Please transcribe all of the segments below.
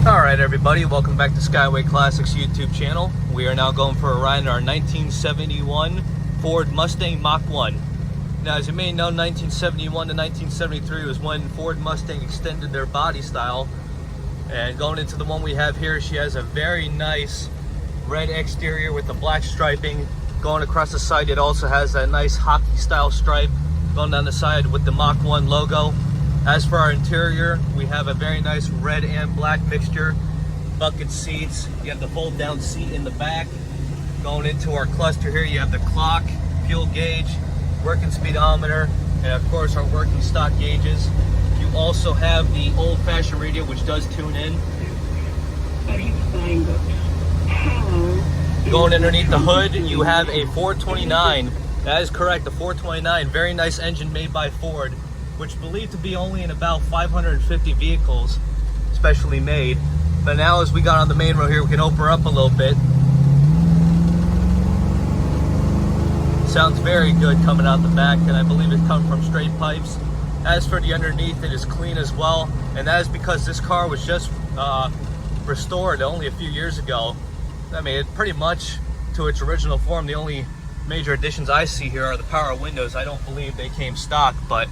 Alright everybody, welcome back to Skyway Classics YouTube channel. We are now going for a ride in our 1971 Ford Mustang Mach 1. Now as you may know, 1971 to 1973 was when Ford Mustang extended their body style. And going into the one we have here, she has a very nice red exterior with the black striping. Going across the side, it also has that nice hockey style stripe going down the side with the Mach 1 logo. As for our interior, we have a very nice red and black mixture. Bucket seats, you have the fold down seat in the back. Going into our cluster here, you have the clock, fuel gauge, working speedometer, and of course our working stock gauges. You also have the old-fashioned radio, which does tune in. Going underneath the hood, you have a 429. That is correct, a 429. Very nice engine made by Ford, which believed to be only in about 550 vehicles, specially made. But now as we got on the main road here, we can open her up a little bit. Sounds very good coming out the back, and I believe it comes from straight pipes. As for the underneath, it is clean as well, and that is because this car was just restored only a few years ago. I mean, it pretty much to its original form. The only major additions I see here are the power windows. I don't believe they came stock, but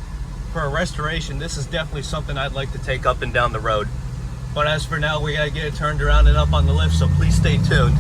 for a restoration, this is definitely something I'd like to take up and down the road. But as for now, we gotta get it turned around and up on the lift, so please stay tuned.